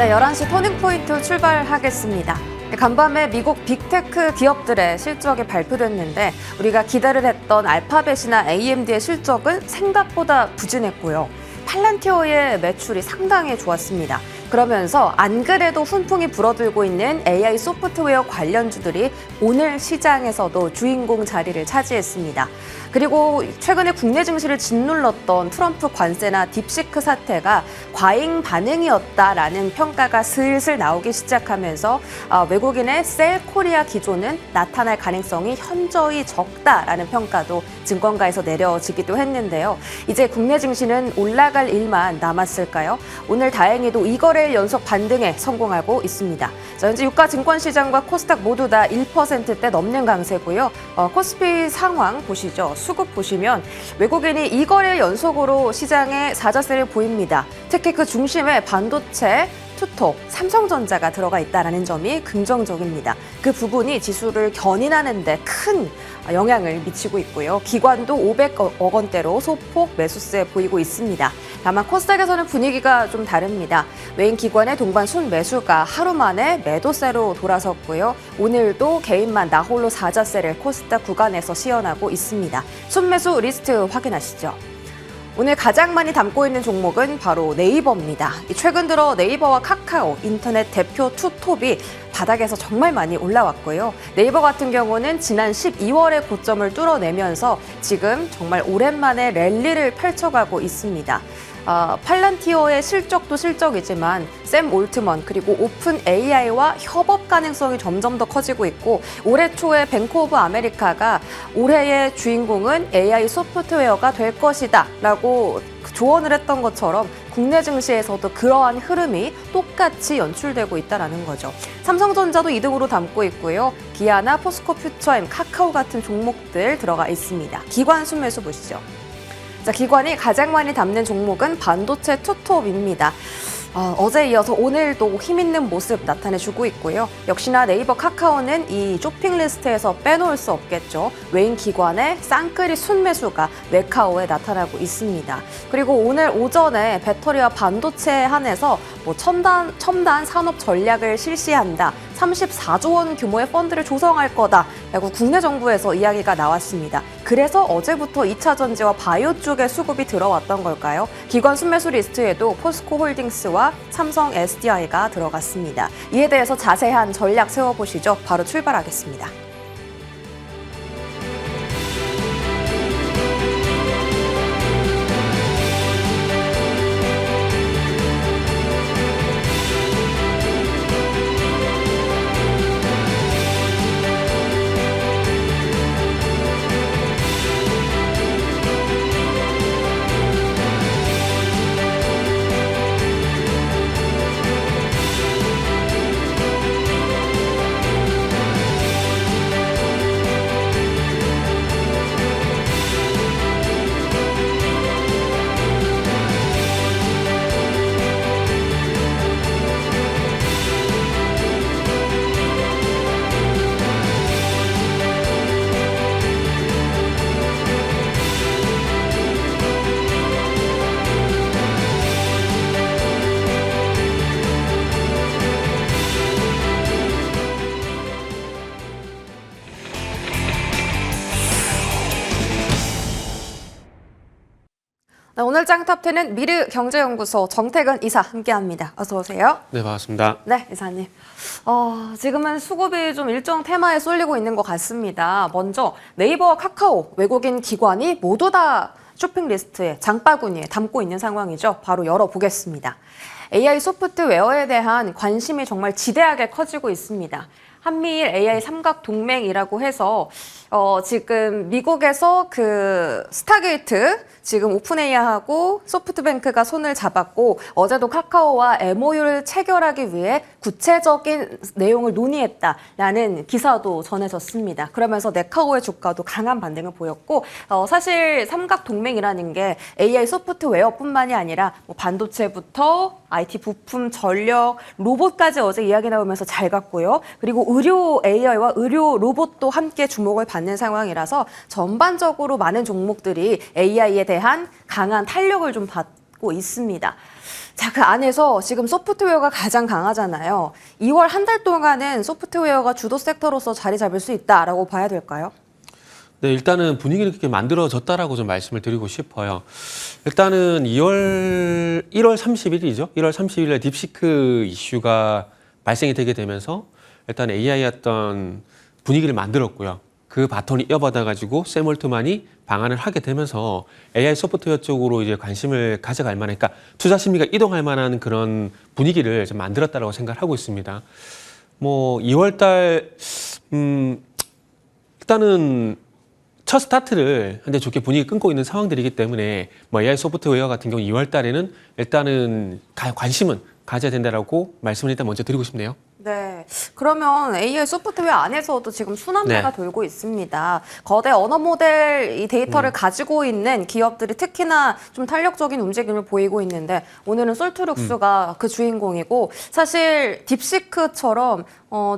네, 11시 터닝포인트 출발하겠습니다. 간밤에 미국 빅테크 기업들의 실적이 발표됐는데 우리가 기대를 했던 알파벳이나 AMD의 실적은 생각보다 부진했고요. 팔란티어의 매출이 상당히 좋았습니다. 그러면서 안 그래도 훈풍이 불어들고 있는 AI 소프트웨어 관련주들이 오늘 시장에서도 주인공 자리를 차지했습니다. 그리고 최근에 국내 증시를 짓눌렀던 트럼프 관세나 딥시크 사태가 과잉 반응이었다라는 평가가 슬슬 나오기 시작하면서 외국인의 셀 코리아 기조는 나타날 가능성이 현저히 적다라는 평가도 증권가에서 내려지기도 했는데요. 이제 국내 증시는 올라갈 일만 남았을까요? 오늘 다행히도 2거래일 연속 반등에 성공하고 있습니다. 자, 현재 유가 증권시장과 코스닥 모두 다 1%대 넘는 강세고요. 코스피 상황 보시죠. 수급 보시면 외국인이 2거래일 연속으로 시장에 사자세를 보입니다. 특히 그 중심에 반도체, 투톱, 삼성전자가 들어가 있다는 점이 긍정적입니다. 그 부분이 지수를 견인하는 데 큰 영향을 미치고 있고요. 기관도 500억 원대로 소폭 매수세 보이고 있습니다. 다만 코스닥에서는 분위기가 좀 다릅니다. 외인 기관의 동반 순매수가 하루 만에 매도세로 돌아섰고요. 오늘도 개인만 나홀로 사자세를 코스닥 구간에서 시연하고 있습니다. 순매수 리스트 확인하시죠. 오늘 가장 많이 담고 있는 종목은 바로 네이버입니다. 최근 들어 네이버와 카카오, 인터넷 대표 투톱이 바닥에서 정말 많이 올라왔고요. 네이버 같은 경우는 지난 12월에 고점을 뚫어내면서 지금 정말 오랜만에 랠리를 펼쳐가고 있습니다. 팔란티어의 실적도 실적이지만 샘 올트먼 그리고 오픈 AI와 협업 가능성이 점점 더 커지고 있고 올해 초에 뱅크 오브 아메리카가 올해의 주인공은 AI 소프트웨어가 될 것이다 라고 조언을 했던 것처럼 국내 증시에서도 그러한 흐름이 똑같이 연출되고 있다는 거죠. 삼성전자도 2등으로 담고 있고요. 기아나 포스코 퓨처엠, 카카오 같은 종목들 들어가 있습니다. 기관 순매수 보시죠. 자, 기관이 가장 많이 담는 종목은 반도체 투톱입니다. 어제 이어서 오늘도 힘있는 모습 나타내주고 있고요. 역시나 네이버, 카카오는 이 쇼핑 리스트에서 빼놓을 수 없겠죠. 외인 기관의 쌍끌이 순매수가 메카오에 나타나고 있습니다. 그리고 오늘 오전에 배터리와 반도체에 한해서 첨단 산업 전략을 실시한다. 34조 원 규모의 펀드를 조성할 거다라고 국내 정부에서 이야기가 나왔습니다. 그래서 어제부터 2차 전지와 바이오 쪽에 수급이 들어왔던 걸까요? 기관 순매수 리스트에도 포스코 홀딩스와 삼성 SDI가 들어갔습니다. 이에 대해서 자세한 전략 세워보시죠. 바로 출발하겠습니다. 오늘 짱탑10은 미르경제연구소 정태근 이사 함께합니다. 어서 오세요. 네, 반갑습니다. 네, 이사님. 지금은 수급이 좀 일정 테마에 쏠리고 있는 것 같습니다. 먼저 네이버와 카카오, 외국인 기관이 모두 다 쇼핑 리스트에 장바구니에 담고 있는 상황이죠. 바로 열어보겠습니다. AI 소프트웨어에 대한 관심이 정말 지대하게 커지고 있습니다. 한미일 AI 삼각 동맹이라고 해서 지금 미국에서 그 스타게이트 지금 오픈AI하고 소프트뱅크가 손을 잡았고 어제도 카카오와 MOU를 체결하기 위해 구체적인 내용을 논의했다라는 기사도 전해졌습니다. 그러면서 네카오의 주가도 강한 반등을 보였고 사실 삼각 동맹이라는 게 AI 소프트웨어뿐만이 아니라 뭐 반도체부터 IT 부품, 전력, 로봇까지 어제 이야기 나오면서 잘 갔고요. 그리고 의료 AI와 의료 로봇도 함께 주목을 받는 상황이라서 전반적으로 많은 종목들이 AI에 대한 강한 탄력을 좀 받고 있습니다. 자, 그 안에서 지금 소프트웨어가 가장 강하잖아요. 2월 한 달 동안은 소프트웨어가 주도 섹터로서 자리 잡을 수 있다라고 봐야 될까요? 네, 일단은 분위기는 그렇게 만들어졌다라고 좀 말씀을 드리고 싶어요. 일단은 1월 30일이죠. 1월 30일에 딥시크 이슈가 발생이 되게 되면서 일단 AI 어떤 분위기를 만들었고요. 그 바톤이 이어받아가지고 샘 올트만이 방한을 하게 되면서 AI 소프트웨어 쪽으로 이제 관심을 가져갈 만한, 그러니까 투자 심리가 이동할 만한 그런 분위기를 좀 만들었다라고 생각을 하고 있습니다. 뭐 2월달 일단은 첫 스타트를 현재 좋게 분위기 끊고 있는 상황들이기 때문에 뭐 AI 소프트웨어 같은 경우 2월 달에는 일단은 관심은 가져야 된다라고 말씀을 일단 먼저 드리고 싶네요. 네. 그러면 AI 소프트웨어 안에서도 지금 순환매가 네. 돌고 있습니다. 거대 언어 모델 이 데이터를 가지고 있는 기업들이 특히나 좀 탄력적인 움직임을 보이고 있는데 오늘은 솔트룩스가 그 주인공이고 사실 딥시크처럼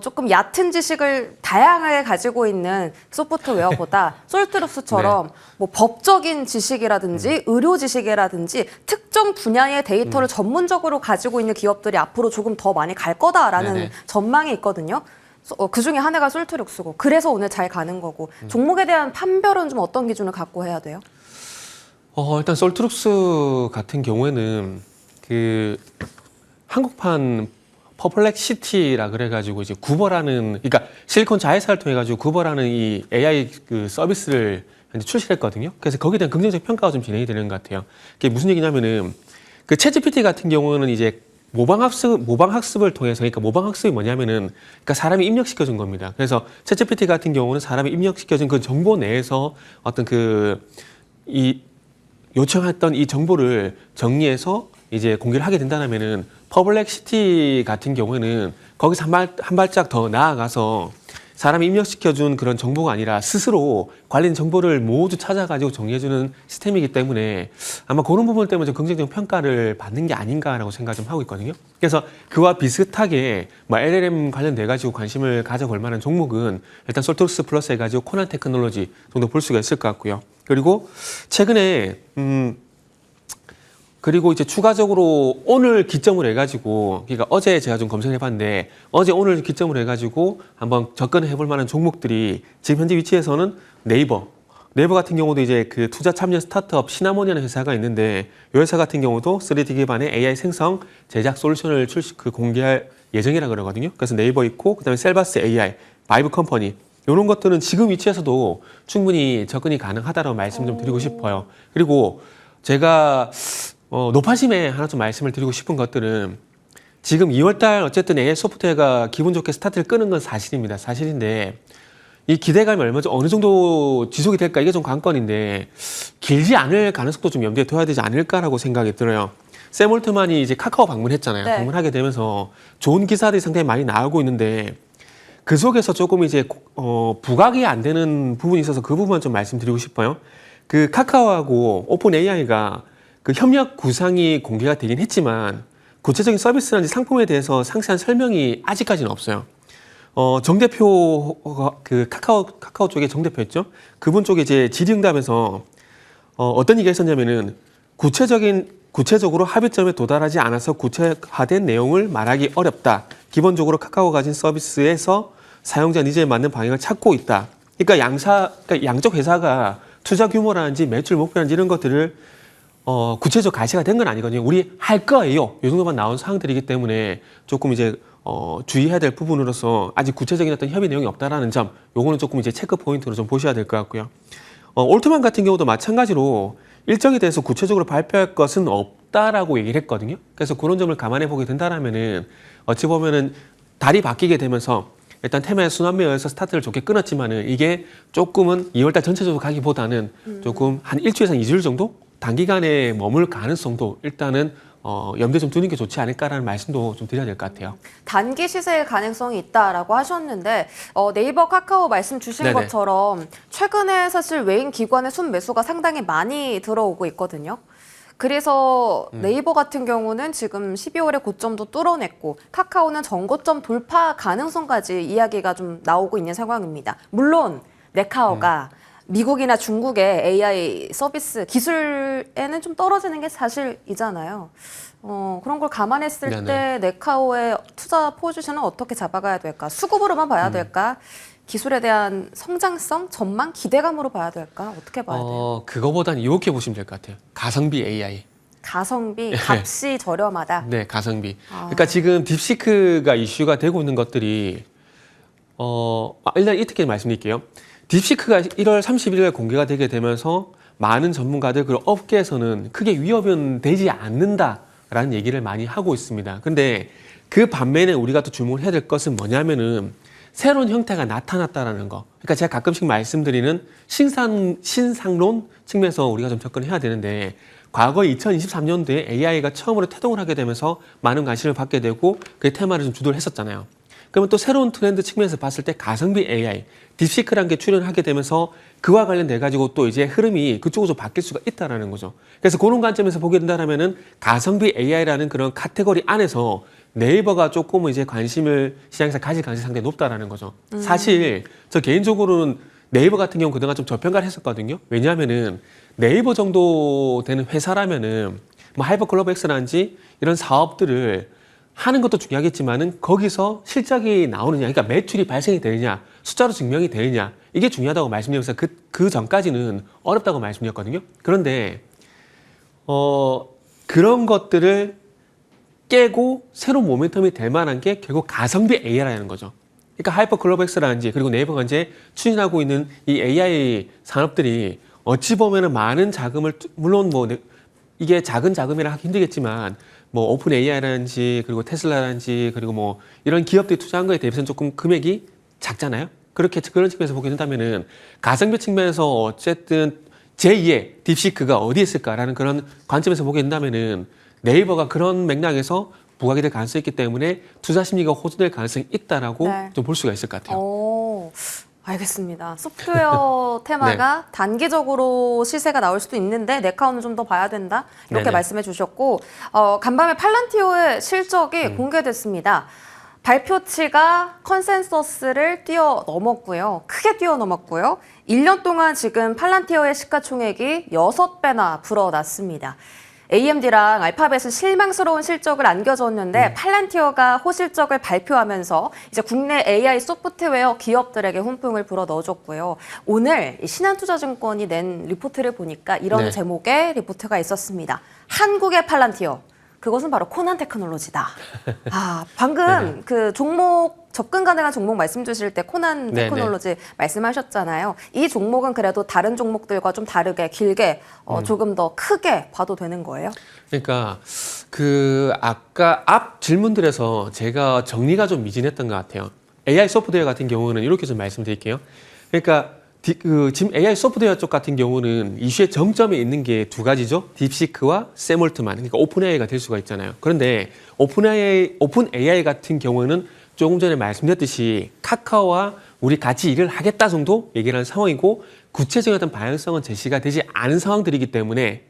조금 얕은 지식을 다양하게 가지고 있는 소프트웨어보다 솔트룩스처럼 뭐 법적인 지식이라든지 의료 지식이라든지 특정 분야의 데이터를 전문적으로 가지고 있는 기업들이 앞으로 조금 더 많이 갈 거다라는 네네. 전망이 있거든요. 그 중에 한 해가 솔트룩스고 그래서 오늘 잘 가는 거고 종목에 대한 판별은 좀 어떤 기준을 갖고 해야 돼요? 일단 솔트룩스 같은 경우에는 그 한국판 퍼플렉시티라 그래가지고 이제 구버라는, 그러니까 실리콘 자회사를 통해 가지고 구버라는 이 AI 그 서비스를 현재 출시했거든요. 그래서 거기에 대한 긍정적 평가가 좀 진행이 되는 것 같아요. 그게 무슨 얘기냐면은 그 챗GPT 같은 경우는 이제 모방학습을 통해서, 그러니까 모방학습이 뭐냐면은, 그러니까 사람이 입력시켜준 겁니다. 그래서 챗GPT 같은 경우는 사람이 입력시켜준 그 정보 내에서 어떤 요청했던 이 정보를 정리해서 이제 공개를 하게 된다면은, 퍼블렉시티 같은 경우에는 거기서 한 발짝 더 나아가서 사람이 입력시켜준 그런 정보가 아니라 스스로 관련 정보를 모두 찾아가지고 정리해주는 시스템이기 때문에 아마 그런 부분 때문에 좀 긍정적 평가를 받는 게 아닌가라고 생각을 좀 하고 있거든요. 그래서 그와 비슷하게 뭐 LLM 관련돼가지고 관심을 가져볼 만한 종목은 일단 솔트룩스 플러스 해가지고 코난 테크놀로지 정도 볼 수가 있을 것 같고요. 그리고 최근에 그리고 이제 추가적으로 오늘 기점으로 해가지고, 그러니까 어제 제가 좀 검색을 해봤는데 어제 오늘 기점으로 해가지고 한번 접근을 해볼 만한 종목들이 지금 현재 위치에서는 네이버 같은 경우도 이제 그 투자 참여 스타트업 시나몬이라는 회사가 있는데 이 회사 같은 경우도 3D 기반의 AI 생성 제작 솔루션을 공개할 예정이라 그러거든요. 그래서 네이버 있고 그다음에 셀바스 AI, 바이브 컴퍼니 이런 것들은 지금 위치에서도 충분히 접근이 가능하다고 말씀 좀 드리고 싶어요. 그리고 제가 노파심에 하나 좀 말씀을 드리고 싶은 것들은 지금 2월달 어쨌든 AI 소프트웨어가 기분 좋게 스타트를 끄는 건 사실입니다. 사실인데 이 기대감이 어느 정도 지속이 될까 이게 좀 관건인데 길지 않을 가능성도 좀 염두에 둬야 되지 않을까라고 생각이 들어요. 샘 올트만이 이제 카카오 방문했잖아요. 네. 방문하게 되면서 좋은 기사들이 상당히 많이 나오고 있는데 그 속에서 조금 이제 부각이 안 되는 부분이 있어서 그 부분 좀 말씀드리고 싶어요. 그 카카오하고 오픈 AI가 그 협력 구상이 공개가 되긴 했지만 구체적인 서비스라든지 상품에 대해서 상세한 설명이 아직까지는 없어요. 정 대표가 그 카카오 쪽에 정 대표였죠. 그분 쪽에 이제 질의응답에서 어떤 얘기가 있었냐면은 구체적으로 합의점에 도달하지 않아서 구체화된 내용을 말하기 어렵다. 기본적으로 카카오가 가진 서비스에서 사용자 니즈에 맞는 방향을 찾고 있다. 그러니까 양쪽 회사가 투자 규모라든지 매출 목표라든지 이런 것들을 구체적 가시가 된 건 아니거든요. 우리 할 거예요. 이 정도만 나온 사항들이기 때문에 조금 이제 주의해야 될 부분으로서 아직 구체적인 어떤 협의 내용이 없다라는 점, 요거는 조금 이제 체크 포인트로 좀 보셔야 될 것 같고요. 올트만 같은 경우도 마찬가지로 일정에 대해서 구체적으로 발표할 것은 없다라고 얘기를 했거든요. 그래서 그런 점을 감안해 보게 된다라면은 어찌 보면은 달이 바뀌게 되면서 일단 테마의 순환매여서 스타트를 좋게 끊었지만은 이게 조금은 2월달 전체적으로 가기보다는 조금 한 일주일에서 2주일 정도 단기간에 머물 가능성도 일단은 염두에 좀 두는 게 좋지 않을까라는 말씀도 좀 드려야 될 것 같아요. 단기 시세의 가능성이 있다라고 하셨는데 네이버, 카카오 말씀 주신 네네. 것처럼 최근에 사실 외인 기관의 순매수가 상당히 많이 들어오고 있거든요. 그래서 네이버 같은 경우는 지금 12월에 고점도 뚫어냈고 카카오는 전고점 돌파 가능성까지 이야기가 좀 나오고 있는 상황입니다. 물론 네카오가 미국이나 중국의 AI 서비스 기술에는 좀 떨어지는 게 사실이잖아요. 그런 걸 감안했을 네네. 때 네카오의 투자 포지션은 어떻게 잡아가야 될까? 수급으로만 봐야 될까? 기술에 대한 성장성, 전망, 기대감으로 봐야 될까? 어떻게 봐야 돼요? 그거보다는 이렇게 보시면 될 것 같아요. 가성비 AI. 가성비, 값이 저렴하다. 네, 가성비. 그러니까 지금 딥시크가 이슈가 되고 있는 것들이 일단 이렇게 말씀드릴게요. 딥시크가 1월 31일 공개가 되게 되면서 많은 전문가들 그리고 업계에서는 크게 위협은 되지 않는다라는 얘기를 많이 하고 있습니다. 근데 그 반면에 우리가 또 주목을 해야 될 것은 뭐냐면은 새로운 형태가 나타났다라는 거. 그러니까 제가 가끔씩 말씀드리는 신상론 측면에서 우리가 좀 접근을 해야 되는데 과거 2023년도에 AI가 처음으로 태동을 하게 되면서 많은 관심을 받게 되고 그 테마를 좀 주도를 했었잖아요. 그러면 또 새로운 트렌드 측면에서 봤을 때 가성비 AI, 딥시크라는 게 출연을 하게 되면서 그와 관련돼 가지고 또 이제 흐름이 그쪽으로 바뀔 수가 있다라는 거죠. 그래서 그런 관점에서 보게 된다면은 가성비 AI라는 그런 카테고리 안에서 네이버가 조금 이제 관심을 시장에서 가질 가능성이 상당히 높다라는 거죠. 사실 저 개인적으로는 네이버 같은 경우 그동안 좀 저평가를 했었거든요. 왜냐하면은 네이버 정도 되는 회사라면은 뭐 하이퍼클로버엑스라든지 이런 사업들을 하는 것도 중요하겠지만은 거기서 실적이 나오느냐, 그러니까 매출이 발생이 되느냐, 숫자로 증명이 되느냐, 이게 중요하다고 말씀드리면서 그 전까지는 어렵다고 말씀드렸거든요. 그런데 그런 것들을 깨고 새로운 모멘텀이 될 만한 게 결국 가성비 AI라는 거죠. 그러니까 하이퍼클로버엑스라든지 그리고 네이버가 이제 추진하고 있는 이 AI 산업들이 어찌 보면은 많은 자금을 물론 뭐 이게 작은 자금이라 하기 힘들겠지만 뭐 오픈 AI라든지 그리고 테슬라라든지 그리고 뭐 이런 기업들이 투자한 거에 대비해서는 조금 금액이 작잖아요. 그렇게 그런 측면에서 보게 된다면은 가성비 측면에서 어쨌든 제2의 딥시크가 어디에 있을까라는 그런 관점에서 보게 된다면은 네이버가 그런 맥락에서 부각이 될 가능성이 있기 때문에 투자 심리가 호전될 가능성이 있다라고 네. 좀 볼 수가 있을 것 같아요. 알겠습니다. 소프트웨어 테마가 단기적으로 시세가 나올 수도 있는데 네카오는 좀 더 봐야 된다. 이렇게 네네. 말씀해 주셨고 간밤에 팔란티오의 실적이 공개됐습니다. 발표치가 컨센서스를 뛰어넘었고요. 크게 뛰어넘었고요. 1년 동안 지금 팔란티오의 시가총액이 6배나 불어났습니다. AMD랑 알파벳은 실망스러운 실적을 안겨줬는데 팔란티어가 호실적을 발표하면서 이제 국내 AI 소프트웨어 기업들에게 훈풍을 불어 넣어줬고요. 오늘 신한투자증권이 낸 리포트를 보니까 이런 네. 제목의 리포트가 있었습니다. 한국의 팔란티어. 그것은 바로 코난 테크놀로지다. 방금 그 종목 접근 가능한 종목 말씀 주실 때 코난 네네. 테크놀로지 말씀하셨잖아요. 이 종목은 그래도 다른 종목들과 좀 다르게 길게 조금 더 크게 봐도 되는 거예요? 그러니까 그 아까 앞 질문들에서 제가 정리가 좀 미진했던 것 같아요. AI 소프트웨어 같은 경우는 이렇게 좀 말씀드릴게요. 그러니까 지금 AI 소프트웨어 쪽 같은 경우는 이슈의 정점에 있는 게 두 가지죠. 딥시크와 샘 올트만, 그러니까 오픈 AI가 될 수가 있잖아요. 그런데 오픈 AI 같은 경우는 조금 전에 말씀드렸듯이 카카오와 우리 같이 일을 하겠다 정도 얘기를 하는 상황이고 구체적인 어떤 방향성은 제시가 되지 않은 상황들이기 때문에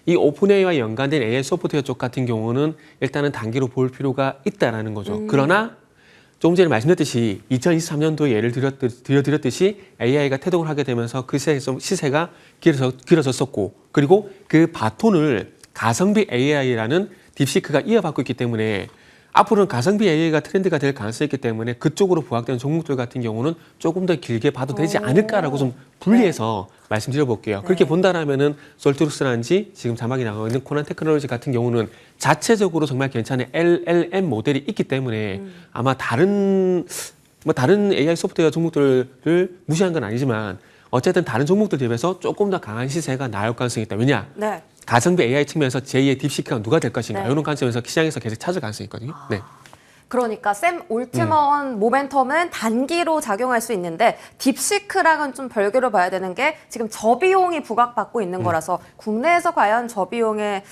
이 오픈 AI와 연관된 AI 소프트웨어 쪽 같은 경우는 일단은 단기로 볼 필요가 있다라는 거죠. 그러나 조금 전에 말씀드렸듯이 2023년도에 예를 들어드렸듯이 AI가 태동을 하게 되면서 그 시세가 길어졌었고 그리고 그 바톤을 가성비 AI라는 딥시크가 이어받고 있기 때문에 앞으로는 가성비 AI가 트렌드가 될 가능성이 있기 때문에 그쪽으로 부각되는 종목들 같은 경우는 조금 더 길게 봐도 되지 않을까라고 좀 분리해서 말씀드려 볼게요. 그렇게 본다라면은 솔트루스라든지 지금 자막이 나가고 있는 코난 테크놀로지 같은 경우는 자체적으로 정말 괜찮은 LLM 모델이 있기 때문에 아마 다른 AI 소프트웨어 종목들을 무시한 건 아니지만 어쨌든 다른 종목들 대비해서 조금 더 강한 시세가 나올 가능성이 있다. 왜냐? 네. 가성비 AI 측면에서 제2의 딥시크가 누가 될 것인가 네. 이런 관점에서 시장에서 계속 찾을 가능성이 있거든요. 네. 그러니까 샘 올트먼 모멘텀은 단기로 작용할 수 있는데 딥시크랑은 좀 별개로 봐야 되는 게 지금 저비용이 부각받고 있는 거라서 국내에서 과연 저비용의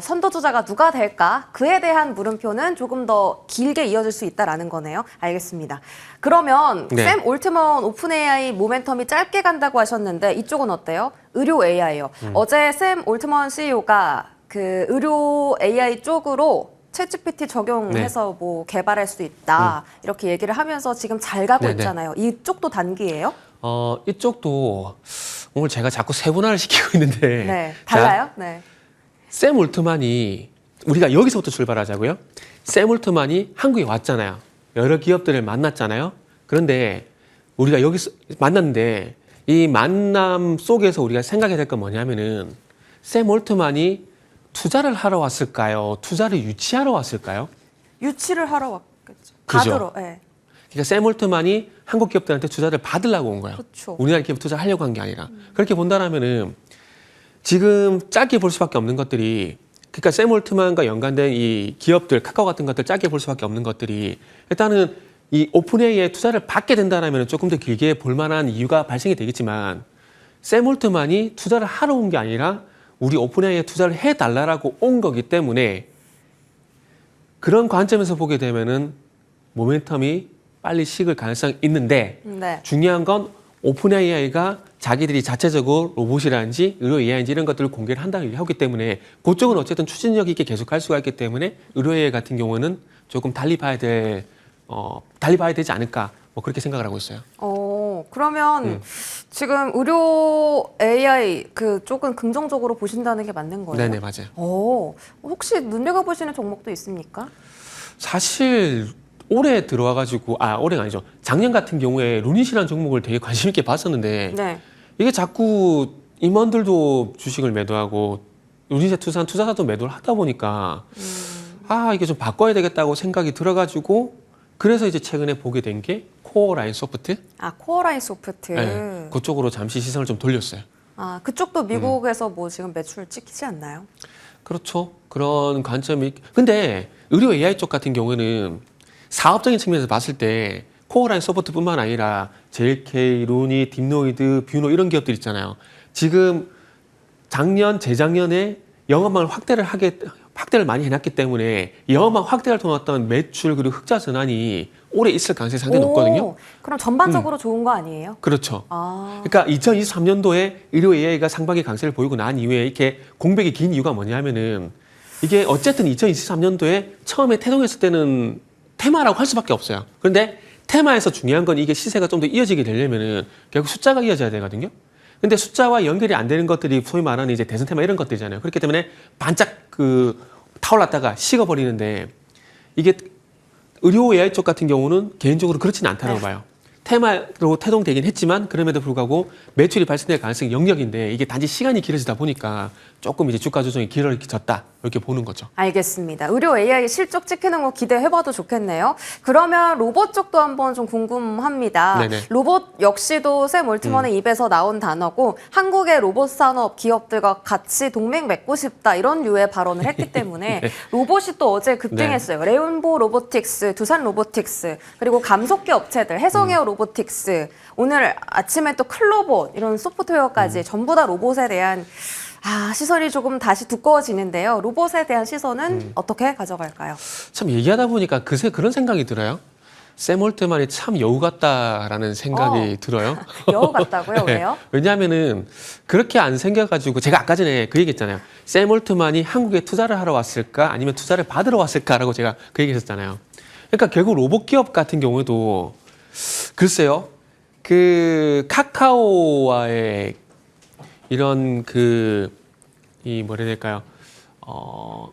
선도주자가 누가 될까? 그에 대한 물음표는 조금 더 길게 이어질 수 있다라는 거네요. 알겠습니다. 그러면 네. 샘 올트먼 오픈 AI 모멘텀이 짧게 간다고 하셨는데 이쪽은 어때요? 의료 AI요. 어제 샘 올트먼 CEO가 그 의료 AI 쪽으로 챗GPT 적용해서 뭐 개발할 수 있다 이렇게 얘기를 하면서 지금 잘 가고 네네. 있잖아요. 이쪽도 단기예요? 이쪽도 오늘 제가 자꾸 세분화를 시키고 있는데 네, 자, 달라요? 네. 샘 올트만이 우리가 여기서부터 출발하자고요. 샘 올트만이 한국에 왔잖아요. 여러 기업들을 만났잖아요. 그런데 우리가 여기서 만났는데 이 만남 속에서 우리가 생각해야 될 건 뭐냐면은 샘 올트만이 투자를 하러 왔을까요? 투자를 유치하러 왔을까요? 유치를 하러 왔겠죠. 그죠. 받으러. 네. 그러니까 샘 올트만이 한국 기업들한테 투자를 받으려고 온 거예요. 그렇죠. 우리나라 기업 투자하려고 한 게 아니라. 그렇게 본다라면은 지금 짧게 볼 수밖에 없는 것들이 그러니까 샘 올트만과 연관된 이 기업들 카카오 같은 것들 짧게 볼 수밖에 없는 것들이 일단은 이 오픈 AI에 투자를 받게 된다라면 조금 더 길게 볼 만한 이유가 발생이 되겠지만 샘 올트만이 투자를 하러 온 게 아니라 우리 오픈 AI에 투자를 해달라고 온 거기 때문에 그런 관점에서 보게 되면은 모멘텀이 빨리 식을 가능성이 있는데 네. 중요한 건 오픈 AI가 자기들이 자체적으로 로봇이라든지 의료 AI인지 이런 것들을 공개를 한다고 하기 때문에 그쪽은 어쨌든 추진력 있게 계속 할 수가 있기 때문에 의료 AI 같은 경우는 조금 달리 봐야 되지 않을까 뭐 그렇게 생각을 하고 있어요. 그러면 지금 의료 AI 그쪽은 긍정적으로 보신다는 게 맞는 거예요? 네네 맞아요. 혹시 눈여겨보시는 종목도 있습니까? 사실 올해 들어와가지고 올해가 아니죠. 작년 같은 경우에 루닛이라는 종목을 되게 관심 있게 봤었는데 네. 이게 자꾸 임원들도 주식을 매도하고 루닛에 투자한 투자자도 매도를 하다 보니까 이게 좀 바꿔야 되겠다고 생각이 들어가지고 그래서 이제 최근에 보게 된 게 코어라인 소프트. 코어라인 소프트. 네, 그쪽으로 잠시 시선을 좀 돌렸어요. 그쪽도 미국에서 뭐 지금 매출 찍히지 않나요? 그렇죠. 그런 관점이. 근데 의료 AI 쪽 같은 경우에는 사업적인 측면에서 봤을 때 코어라인 소프트뿐만 아니라 JLK, 루니, 딥노이드, 뷰노 이런 기업들 있잖아요. 지금 작년, 재작년에 영업망을 확대를 많이 해놨기 때문에 영업망 확대를 통한 어떤 매출 그리고 흑자 전환이 올해 있을 가능성이 상당히 높거든요. 그럼 전반적으로 좋은 거 아니에요? 그렇죠. 그러니까 2023년도에 의료 AI가 상반기 강세를 보이고 난 이후에 이렇게 공백이 긴 이유가 뭐냐면은 이게 어쨌든 2023년도에 처음에 태동했을 때는 테마라고 할 수밖에 없어요. 그런데 테마에서 중요한 건 이게 시세가 좀 더 이어지게 되려면은 결국 숫자가 이어져야 되거든요. 근데 숫자와 연결이 안 되는 것들이 소위 말하는 이제 대선 테마 이런 것들이잖아요. 그렇기 때문에 반짝 타올랐다가 식어버리는데 이게 의료 AI 쪽 같은 경우는 개인적으로 그렇지는 않다고 봐요. 테마로 태동되긴 했지만 그럼에도 불구하고 매출이 발생될 가능성이 영역인데 이게 단지 시간이 길어지다 보니까 조금 이제 주가 조정이 길어졌다 이렇게 보는 거죠. 알겠습니다. 의료 AI 실적 찍히는 거 기대해봐도 좋겠네요. 그러면 로봇 쪽도 한번 좀 궁금합니다. 네네. 로봇 역시도 샘 올트먼의 입에서 나온 단어고 한국의 로봇 산업 기업들과 같이 동맹 맺고 싶다 이런 류의 발언을 했기 때문에 네. 로봇이 또 어제 급등했어요. 레온보 로보틱스, 두산 로보틱스 그리고 감속기 업체들 해성에어 로보틱스 오늘 아침에 또 클로봇 이런 소프트웨어까지 전부 다 로봇에 대한 시선이 조금 다시 두꺼워지는데요. 로봇에 대한 시선은 어떻게 가져갈까요? 참 얘기하다 보니까 그새 그런 생각이 들어요. 샘 올트만이 참 여우 같다라는 생각이 들어요. 여우 같다고요? 네. 왜요? 왜냐하면은 그렇게 안 생겨가지고 제가 아까 전에 그 얘기했잖아요. 샘 올트만이 한국에 투자를 하러 왔을까 아니면 투자를 받으러 왔을까라고 제가 그 얘기했었잖아요. 그러니까 결국 로봇 기업 같은 경우에도 글쎄요. 그 카카오와의 이런 뭐라 해야 될까요?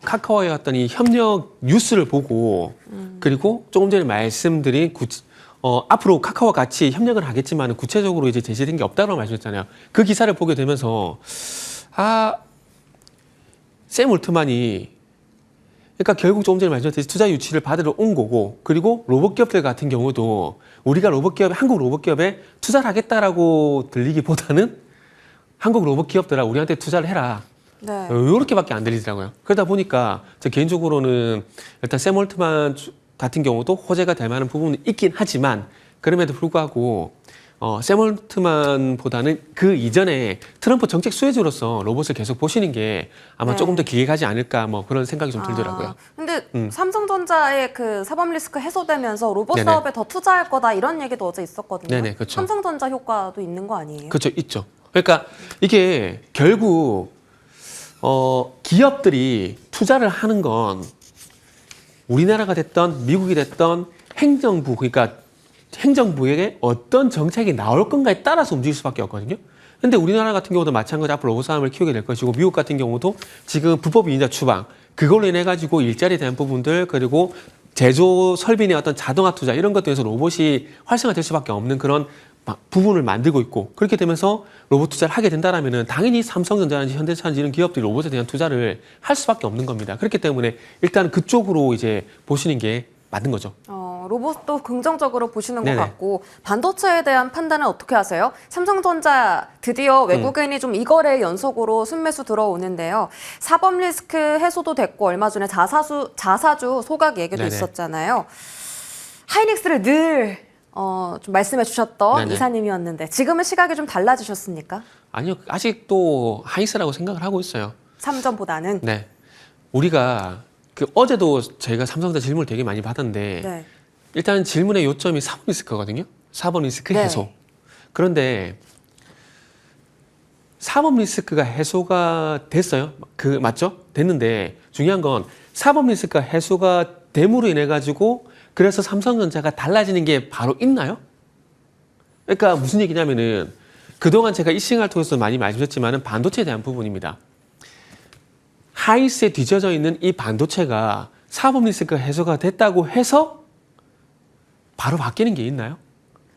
카카오의 어떤 이 협력 뉴스를 보고 그리고 조금 전에 말씀드린 앞으로 카카오와 같이 협력을 하겠지만 구체적으로 이제 제시된 게 없다고 말씀드렸잖아요. 그 기사를 보게 되면서 샘 올트만이 그러니까 결국 조금 전에 말씀드렸듯이 투자 유치를 받으러 온 거고 그리고 로봇 기업들 같은 경우도 우리가 한국 로봇 기업에 투자를 하겠다라고 들리기보다는 한국 로봇 기업들아 우리한테 투자를 해라. 네. 이렇게밖에 안 들리더라고요. 그러다 보니까 저 개인적으로는 일단 샘 올트만 같은 경우도 호재가 될 만한 부분은 있긴 하지만 그럼에도 불구하고 샘 올트만보다는 그 이전에 트럼프 정책 수혜주로서 로봇을 계속 보시는 게 아마 네. 조금 더 기회 가지 않을까 뭐 그런 생각이 좀 들더라고요. 근데 삼성전자의 그 사법 리스크 해소되면서 로봇 네네. 사업에 더 투자할 거다 이런 얘기도 어제 있었거든요. 네네, 그렇죠. 삼성전자 효과도 있는 거 아니에요? 그렇죠, 있죠. 그러니까 이게 결국 기업들이 투자를 하는 건 우리나라가 됐던 미국이 됐던 행정부 그러니까 행정부에게 어떤 정책이 나올 건가에 따라서 움직일 수밖에 없거든요. 근데 우리나라 같은 경우도 마찬가지로 앞으로 로봇 산업을 키우게 될 것이고 미국 같은 경우도 지금 불법 인자 추방 그걸로 인해 가지고 일자리에 대한 부분들 그리고 제조 설비 내 어떤 자동화 투자 이런 것들에서 로봇이 활성화될 수밖에 없는 그런 부분을 만들고 있고 그렇게 되면서 로봇 투자를 하게 된다라면은 당연히 삼성전자든지 현대차든지 이런 기업들이 로봇에 대한 투자를 할 수밖에 없는 겁니다. 그렇기 때문에 일단 그쪽으로 이제 보시는 게 맞는 거죠. 로봇도 긍정적으로 보시는 네네. 것 같고 반도체에 대한 판단은 어떻게 하세요? 삼성전자 드디어 외국인이 좀 이거래 연속으로 순매수 들어오는데요. 사법 리스크 해소도 됐고 얼마 전에 자사주 소각 얘기도 네네. 있었잖아요. 하이닉스를 늘 좀 말씀해 주셨던 네네. 이사님이었는데 지금은 시각이 좀 달라지셨습니까? 아니요, 아직도 하이스라고 생각을 하고 있어요. 3전보다는. 네, 우리가 어제도 저희가 삼성전자 질문을 되게 많이 받았는데 네. 일단 질문의 요점이 4번 리스크거든요. 4번 리스크 네. 해소. 그런데 4번 리스크가 해소가 됐어요. 맞죠? 됐는데 중요한 건 4번 리스크가 해소가 됨으로 인해 가지고 그래서 삼성전자가 달라지는 게 바로 있나요? 그러니까 무슨 얘기냐면은 그동안 제가 이 시간을 통해서 많이 말씀드렸지만은 반도체에 대한 부분입니다. 하이스에 뒤져져 있는 이 반도체가 4번 리스크가 해소가 됐다고 해서 바로 바뀌는 게 있나요?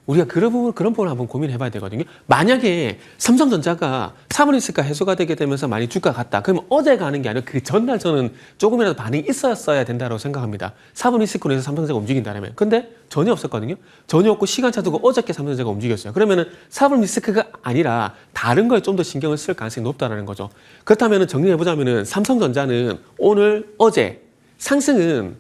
우리가 그런 부분을 한번 고민해봐야 되거든요. 만약에 삼성전자가 4번 리스크가 해소가 되게 되면서 많이 주가 갔다. 그러면 어제 가는 게 아니라 그 전날 저는 조금이라도 반응이 있었어야 된다고 생각합니다. 4번 리스크로 해서 삼성전자가 움직인다면. 근데 전혀 없었거든요. 전혀 없고 시간차 두고 어저께 삼성전자가 움직였어요. 그러면은 4번 리스크가 아니라 다른 거에 좀 더 신경을 쓸 가능성이 높다는 거죠. 그렇다면 정리해보자면은 삼성전자는 오늘, 어제 상승은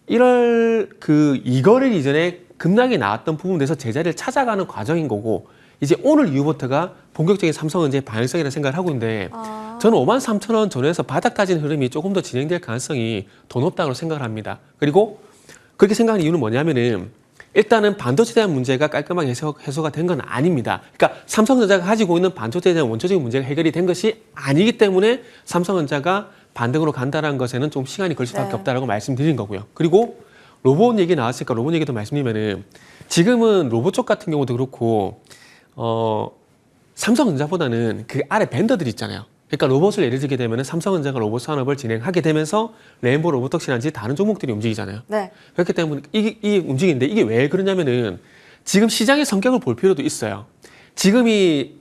1월 2거래일 이전에 급락이 나왔던 부분에서 제자리를 찾아가는 과정인 거고 이제 오늘 이후부터가 본격적인 삼성전자의 방향성이라는 생각을 하고 있는데 저는 53,000원 전후에서 바닥 다진 흐름이 조금 더 진행될 가능성이 더 높다고 생각을 합니다. 그리고 그렇게 생각하는 이유는 뭐냐면은 일단은 반도체에 대한 문제가 깔끔하게 해소가 된 건 아닙니다. 그러니까 삼성전자가 가지고 있는 반도체에 대한 원초적인 문제가 해결이 된 것이 아니기 때문에 삼성전자가 반등으로 간다는 것에는 좀 시간이 걸릴 수밖에 네. 없다라고 말씀드린 거고요. 그리고 로봇 얘기 나왔으니까 로봇 얘기도 말씀드리면은 지금은 로봇 쪽 같은 경우도 그렇고 삼성전자보다는 그 아래 벤더들이 있잖아요. 그러니까 로봇을 예를 들게 되면은 삼성전자가 로봇 산업을 진행하게 되면서 레인보우 로보톡스라든지 다른 종목들이 움직이잖아요. 네. 그렇기 때문에 이게 움직이는데 이게 왜 그러냐면은 지금 시장의 성격을 볼 필요도 있어요. 지금이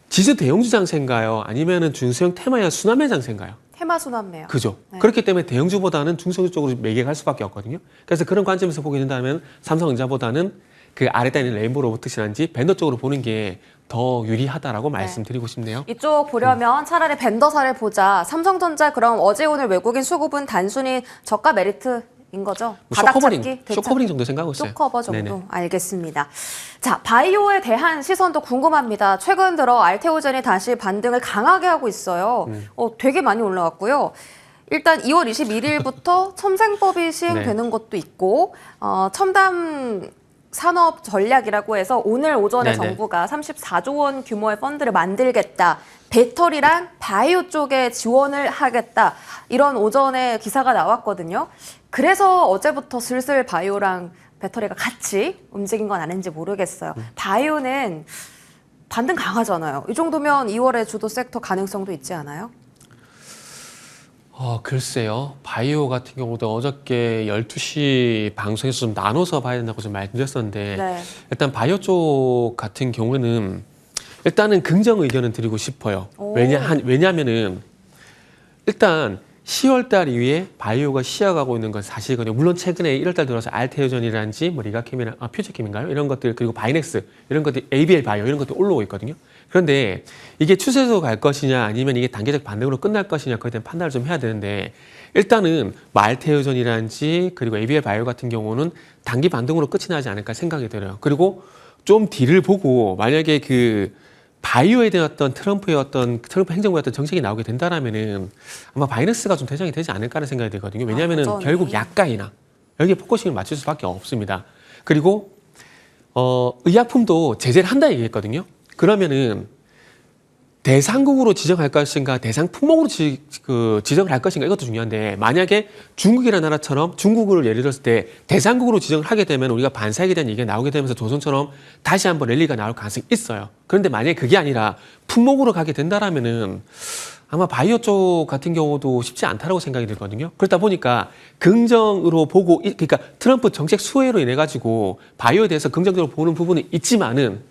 지수 대형주 장세인가요? 아니면은 준수형 테마야 순환매 장세인가요? 테마 순환매요. 그죠. 네. 그렇기 때문에 대형주보다는 중소주 쪽으로 매개갈 수밖에 없거든요. 그래서 그런 관점에서 보게 된다면 삼성전자보다는 그 아래에 있는 레인보우 로보틱스라든지 벤더 쪽으로 보는 게 더 유리하다라고 말씀드리고 싶네요. 이쪽 보려면 차라리 벤더사를 보자. 삼성전자 그럼 어제 오늘 외국인 수급은 단순히 저가 메리트인 거죠? 뭐 바닥 쇼커버링, 찾기, 쇼커버링 정도 생각하고 있어요. 쇼커버 정도. 네네. 알겠습니다. 자, 바이오에 대한 시선도 궁금합니다. 최근 들어 알테오젠이 다시 반등을 강하게 하고 있어요. 되게 많이 올라왔고요. 일단 2월 21일부터 첨생법이 시행되는 것도 있고 첨단 산업 전략이라고 해서 오늘 오전에 네네. 정부가 34조 원 규모의 펀드를 만들겠다. 배터리랑 바이오 쪽에 지원을 하겠다. 이런 오전에 기사가 나왔거든요. 그래서 어제부터 슬슬 바이오랑 배터리가 같이 움직인 건 아닌지 모르겠어요. 바이오는 반등 강하잖아요. 이 정도면 2월에 주도 섹터 가능성도 있지 않아요? 글쎄요. 바이오 같은 경우도 어저께 12시 방송에서 좀 나눠서 봐야 된다고 좀 말씀드렸었는데 네. 일단 바이오 쪽 같은 경우에는 일단은 긍정 의견을 드리고 싶어요. 오. 왜냐하면은 일단 10월 달 이후에 바이오가 시작하고 있는 건 사실이거든요. 물론 최근에 1월 달 들어서 알테오전이라든지 뭐 리가캠이나 퓨처캠인가요? 이런 것들 그리고 바이넥스 이런 것들 ABL 바이오 이런 것들 올라오고 있거든요. 그런데 이게 추세로 갈 것이냐 아니면 이게 단계적 반등으로 끝날 것이냐 그에 대한 판단을 좀 해야 되는데 일단은 알테오전이라든지 그리고 ABL 바이오 같은 경우는 단기 반등으로 끝이 나지 않을까 생각이 들어요. 그리고 좀 뒤를 보고 만약에 그 바이오에 대한 트럼프 행정부의 어떤 정책이 나오게 된다라면은 아마 바이넥스가 좀 대장이 되지 않을까라는 생각이 들거든요. 왜냐하면은 여전히. 결국 약가이나 여기에 포커싱을 맞출 수밖에 없습니다. 그리고 의약품도 제재를 한다 얘기했거든요. 그러면은 대상국으로 지정할 것인가 대상 품목으로 지정을 할 것인가 이것도 중요한데 만약에 중국이라는 나라처럼 중국을 예를 들었을 때 대상국으로 지정을 하게 되면 우리가 반사액에 대한 얘기가 나오게 되면서 조선처럼 다시 한번 랠리가 나올 가능성이 있어요. 그런데 만약에 그게 아니라 품목으로 가게 된다라면은 아마 바이오 쪽 같은 경우도 쉽지 않다라고 생각이 들거든요. 그렇다 보니까 긍정으로 보고 그러니까 트럼프 정책 수혜로 인해 가지고 바이오에 대해서 긍정적으로 보는 부분은 있지만은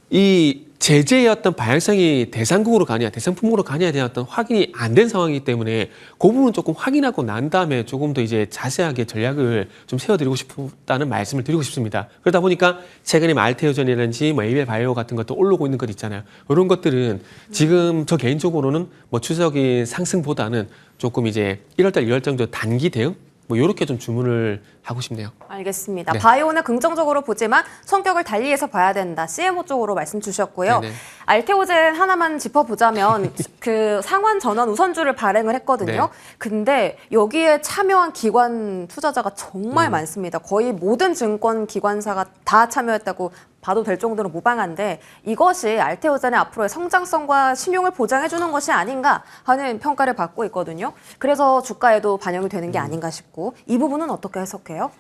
이 제재의 어떤 방향성이 대상국으로 가냐, 대상품목으로 가냐에 대한 어떤 확인이 안 된 상황이기 때문에 그 부분은 조금 확인하고 난 다음에 조금 더 이제 자세하게 전략을 좀 세워드리고 싶다는 말씀을 드리고 싶습니다. 그러다 보니까 최근에 알테오전이라든지 뭐 에이벨 바이오 같은 것도 오르고 있는 것 있잖아요. 이런 것들은 지금 저 개인적으로는 뭐 추적인 상승보다는 조금 이제 1월달, 2월 정도 단기 대응 뭐 이렇게 좀 주문을 하고 싶네요. 알겠습니다. 네. 바이오는 긍정적으로 보지만 성격을 달리해서 봐야 된다. CMO 쪽으로 말씀 주셨고요. 네네. 알테오젠 하나만 짚어보자면 그 상환 전환 우선주를 발행을 했거든요. 네. 근데 여기에 참여한 기관 투자자가 정말 많습니다. 거의 모든 증권 기관사가 다 참여했다고 봐도 될 정도로 무방한데 이것이 알테오젠의 앞으로의 성장성과 신용을 보장해주는 것이 아닌가 하는 평가를 받고 있거든요. 그래서 주가에도 반영이 되는 게 아닌가 싶고 이 부분은 어떻게 해석해요?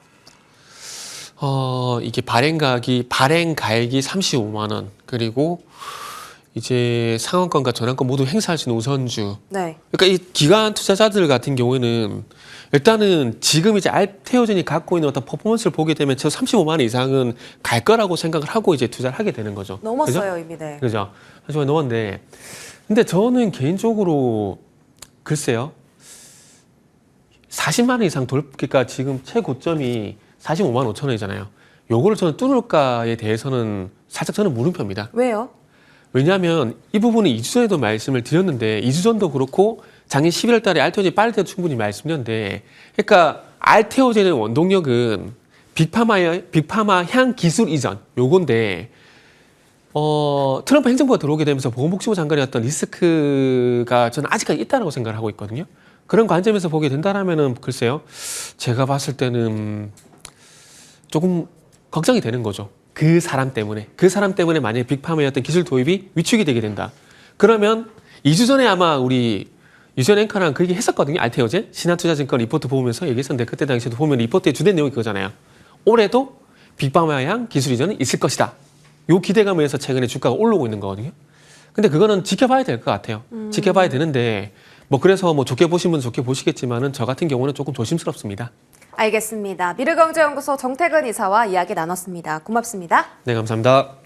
이게 발행 가액이 35만 원 그리고 이제 상환권과 전환권 모두 행사할 수 있는 우선주. 네. 그러니까 이 기관 투자자들 같은 경우에는 일단은 지금 이제 알테오젠이 갖고 있는 어떤 퍼포먼스를 보게 되면 저 35만 원 이상은 갈 거라고 생각을 하고 이제 투자를 하게 되는 거죠. 넘었어요, 이미. 네. 그죠? 하지만 넘었는데, 근데 저는 개인적으로 글쎄요, 40만 원 이상 그러니까 지금 최고점이 45만 5천 원이잖아요. 요거를 저는 뚫을까에 대해서는 살짝 저는 물음표입니다. 왜요? 왜냐하면 이 부분은 2주 전에도 말씀을 드렸는데 2주 전도 그렇고 작년 11월 달에 알테오젠 빠를 때도 충분히 말씀드렸는데 그러니까 알테오젠의 원동력은 빅파마 향 기술 이전 요건데 트럼프 행정부가 들어오게 되면서 보건복지부 장관이었던 리스크가 저는 아직까지 있다고 생각을 하고 있거든요. 그런 관점에서 보게 된다라면은 글쎄요. 제가 봤을 때는 조금 걱정이 되는 거죠. 그 사람 때문에 만약에 빅파마의 어떤 기술 도입이 위축이 되게 된다. 그러면 2주 전에 아마 우리 유전 앵커랑 그 얘기 했었거든요. 알테오젠 신한투자증권 리포트 보면서 얘기했었는데 그때 당시에도 보면 리포트의 주된 내용이 그거잖아요. 올해도 빅파마향 기술 이전이 있을 것이다. 요 기대감에서 최근에 주가가 오르고 있는 거거든요. 근데 그거는 지켜봐야 될 것 같아요. 지켜봐야 되는데 뭐 그래서 뭐 좋게 보시면 좋게 보시겠지만은 저 같은 경우는 조금 조심스럽습니다. 알겠습니다. 미르경제연구소 정태근 이사와 이야기 나눴습니다. 고맙습니다. 네, 감사합니다.